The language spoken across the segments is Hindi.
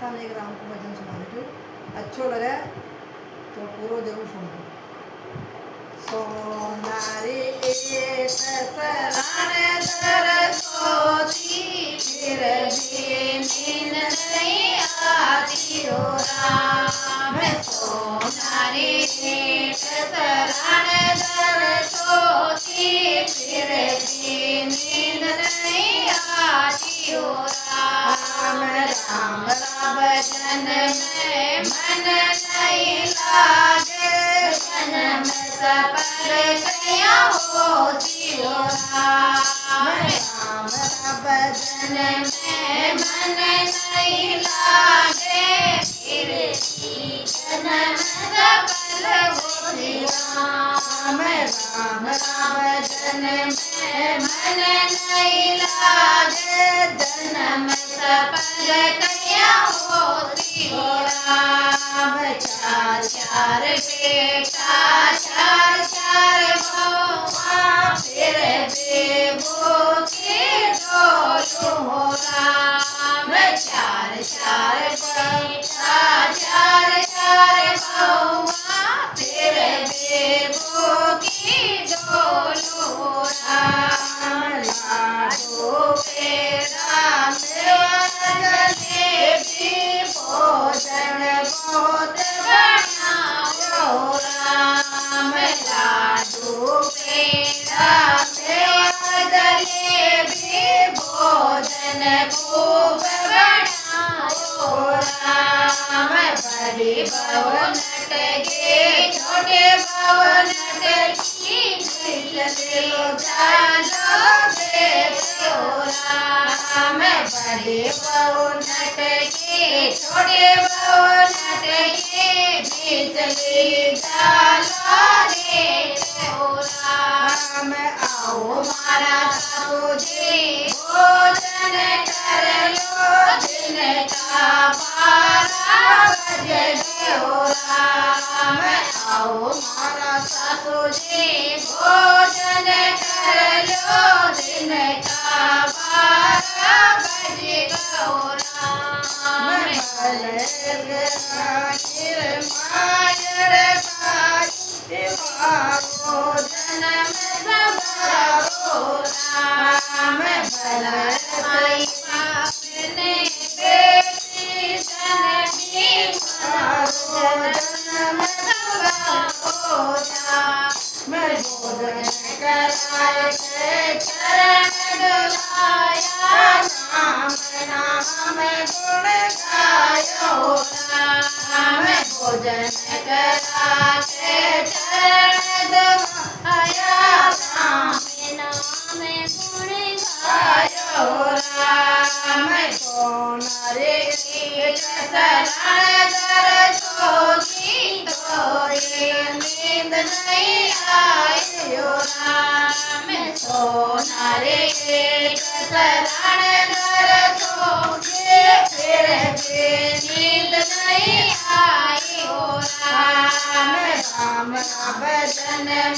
माता ने एक राम को भजन सुना देती हूँ, अच्छो लगे तो पूरा जरूर सुनना। सोनारी एक सराने दर सोती, फिर भी नींद नहीं आती हो राम। सोनारी एक सराने दर सोती, फिर भी नींद नहीं आती हो राम। राम राम भजन में मन नहीं लागे, जन्म सफल कया होती हो राम। राम राम भजन में मन नहीं लागे, फिर भी जन्म सफल होती राम। राम राम भजन में मन नहीं लागे, जन्म सफल कया होती हो राम। चार चार बेटा चार चार बउआ, फिर भी भूखी डोलू हो राम। चार चार बेटा चार चार बउआ, फिर भी भूखी डोलू हो राम। लाडू पेड़ा मेवा जलेबी, भोजन बहुत बनाओ राम। लाडू पेड़ा मेवा जलेबी, भोजन खूब बनाओ राम। बड़ी बहू नटगे छोटे बहू नटगी, चलो चलो देखो राम। बड़ी बहू नटगे छोटे बहू नटगे, चली चलो देखो राम। आओ मारा सासुजी भोजन कर लो, दिन का 12 बजे हो राम। आओ मारा सासुजी भोजन कर लो, दिन का 12 बजे हो राम। मायर भोजन में सबरो राम। भलाई बाप ने बेटी जननी, भोजन में सबरो राम। भोजन कराए के चरण डुलाया, नाम नाम गुण गायो राम। भोजन करा के चरण डुलाया, नाम नाम गुण गायो राम। सोनारे एक शरण दर सोती, तोरी नींद नहीं आई हो राम। सोनारे एक शरण दर सोती, फिर भी नींद नहीं आई हो राम। राम राम भजन में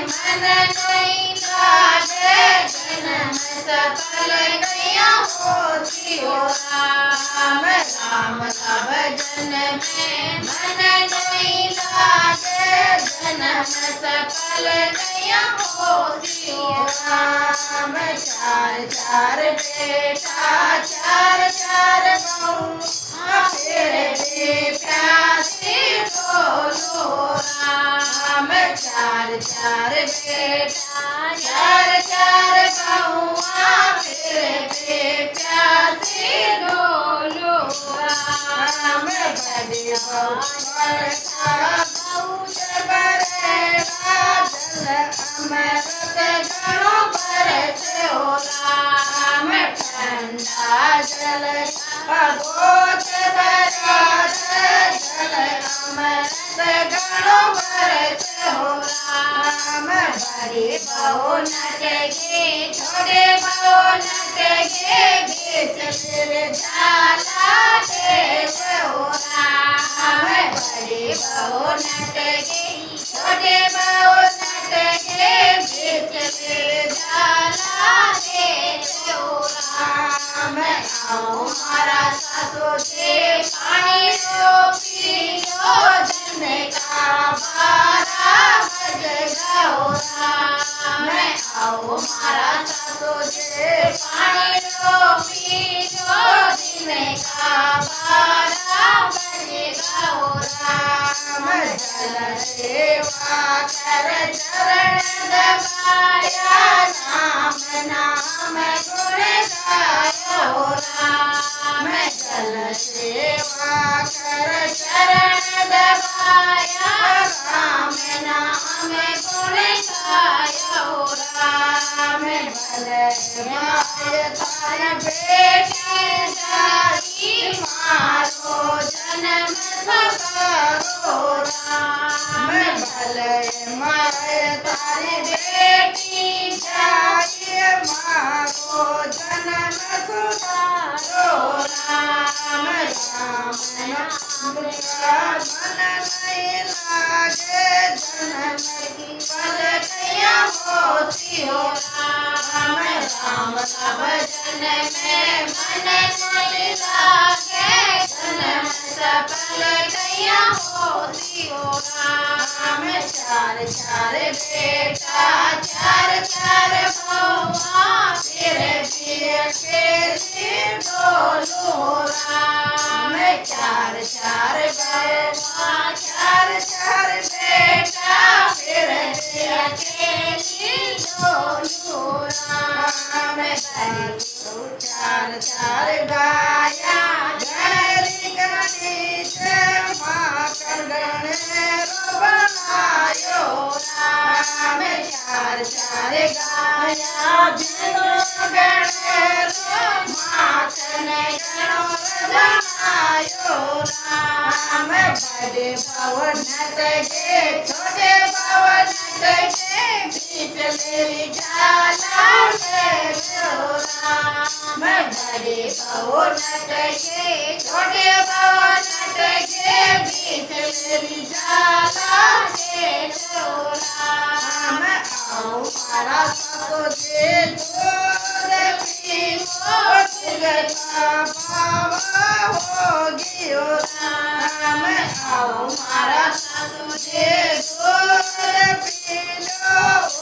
मन नहीं लागे, जन्म सफल कया होती हो राम। राम राम भजन में मन नहीं लागे, जन्म सफल कया होती हो राम। चार चार बेटा चार चार बहू, फिर भी प्यासी डोलू राम। चार चार बेटा चार चार बउआ, फिर भी प्यासी डोलू राम। बड़ी बहू बड़का बहुत बरेड़ा, जल अमृत गणो बरसे हो राम। ठंडा जल बहुत बरेड़ा, जल अमृत गणो बरसे हो राम। बड़ी बहू नटगे छोटे बहू नटगे, बीच फिर जाला देश हो राम। बड़ी बहू नटगे छोटे बहू नटगे, बीच फिर जाला देश हो राम। आओ मारा सासु जी लड़ैया होती हो राम। चार चार बेटा चार चार बउआ फिर भी अकेली डोलू हो राम। चार चार बउआ चार चार बेटा फिर भी अकेली डोलू हो राम। चार चार गाया गणरी गणित माकर गणेरो बनायो राम। चार चार गाया गणेरो माखन गणो बनायो राम। बड़े भवन के छोटे भवन के बीच मेरी जाला राम। बड़े भवन के छोटे भवन के बीच मेरी जाला राम। आओ मारा सतो जे दूध पीवो तुगता पावा होगी हो राम। आओ मारा सतो जे दूध पी लो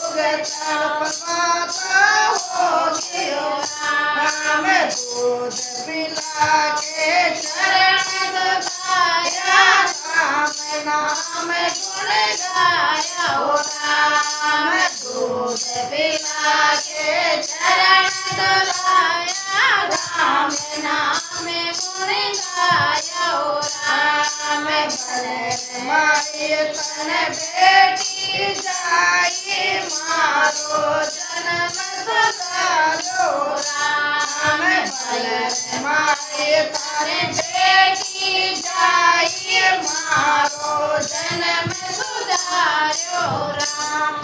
उगता पावा होगी हो राम। दूध पिला के चरण दबाया राम नाम गुण गाया हो राम। दूध पिला के चरण दबाया राम नाम गुण गाया हो राम। भले माई तन बेटी जाई मारो जन्म सुधारो राम। भले माई तन बेटी जाई मारो जन्म सुधारो राम।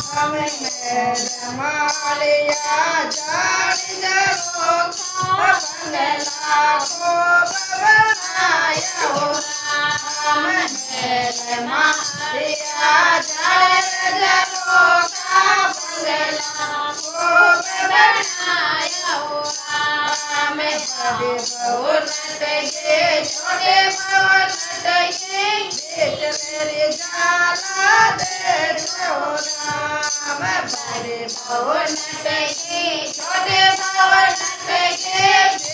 मालिया जानी जरो बंगला को बनाया हो राम। मालिया जाने जरो बंगला को बनाया हो राम। बड़े भवन के छोटे भवन के बीच मेरी जाला दे हो राम। बड़े भवन के छोटे भवन के बीच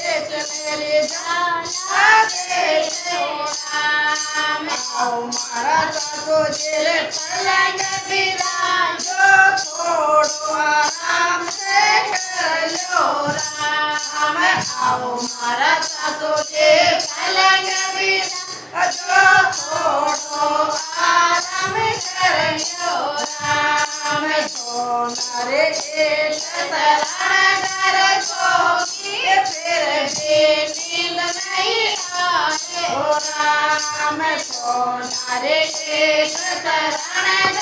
मेरी जाला दे हो राम। आओ मारा तो जे पलंग बिराजो थोड़ो आराम से कर लो राम। आओ मारा तो जे पलंग बिराजो थोड़ो आराम कर लो राम। सोनारे के शरण कर सोगी फिर भी नींद नहीं आए हो राम। सोनारे के शरण